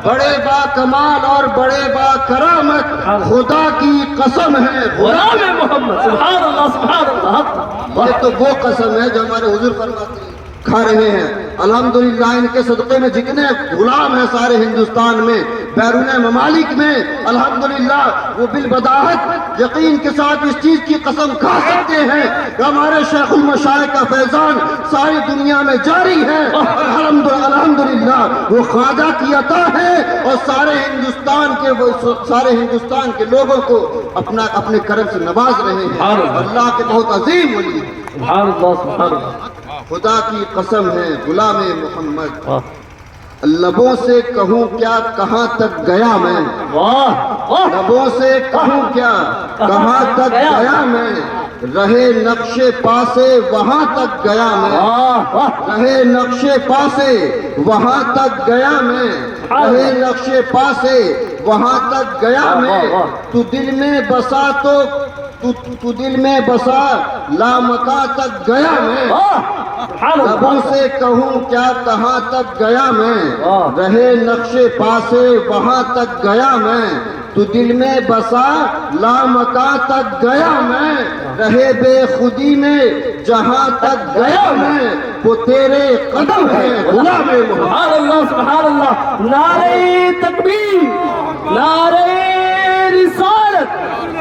بڑے با کمال اور بڑے با کرامت خدا کی قسم ہے غلام محمد سبحان اللہ سبحان اللہ یہ تو وہ قسم ہے جو ہمارے حضور فرماتے ہیں کھا رہے ہیں الحمدللہ ان کے صدقے میں جتنے غلام ہیں سارے ہندوستان میں بیرون ممالک میں الحمدللہ وہ بالبداہت یقین کے ساتھ اس چیز کی قسم کھا سکتے ہیں کہ ہمارے شیخ المشائخ کا فیضان ساری دنیا میں جاری ہے الحمدللہ وہ خواجہ کی عطا ہے اور سارے ہندوستان کے لوگوں کو اپنے کرم سے نواز رہے ہیں اللہ کے بہت عظیم ولی سبحان اللہ سبحان اللہ خدا کی قسم ہے غلام محمد لبوں سے کہوں کیا کہاں تک گیا میں لبوں سے کہوں کیا کہاں تک گیا میں رہے نقش پاسے وہاں تک گیا میں رہے نقش پاسے وہاں تک گیا میں رہے نقش پاسے وہاں تک گیا میں تو دل میں بسا تو دل میں بسا لامکاں تک گیا میں لبوں سے کہوں کیا کہاں تک گیا میں رہے نقش پاسے وہاں تک گیا میں تو دل میں بسا لامکاں تک گیا میں رہے بے خودی میں جہاں تک گیا میں وہ تیرے قدم ہے غلام محمد سبحان اللہ سبحان اللہ نعرہ تکبیر نعرہ رسالت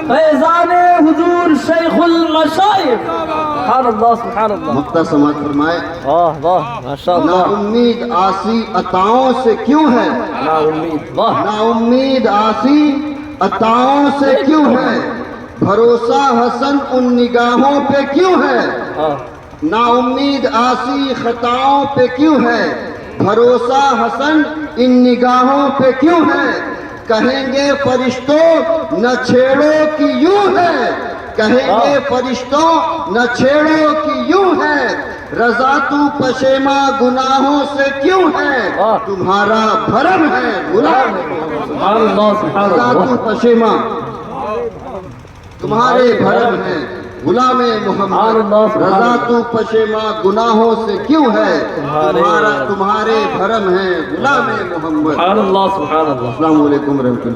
فیضان حضور شیخ المشائخ سبحان اللہ سبحان اللہ مقتدر سماعت فرمائے واہ واہ ماشاءاللہ نا امید آسی عطاؤں سے کیوں ہے نا امید واہ نا امید آسی عطاؤں سے کیوں ہے بھروسہ حسن ان نگاہوں پہ کیوں ہے نا امید آسی خطاؤں پہ کیوں ہے بھروسہ حسن ان نگاہوں پہ کیوں ہے کہیں گے فرشتوں نہ چھیڑو کہ یوں ہے کہیں گے فرشتوں نہ چھیڑو کہ یوں ہے رضا تو پشیماں گناہوں سے کیوں ہے تمہارا بھرم ہے غلام سبحان اللہ سبحان رضا اللہ تو پشیماں تمہارے بھرم ہے غلام محمد رضا تو پشیماں گناہوں سے کیوں ہے تمہارے بھرم ہے غلام محمد سبحان اللہ سبحان اللہ السلام علیکم ورحمۃ اللہ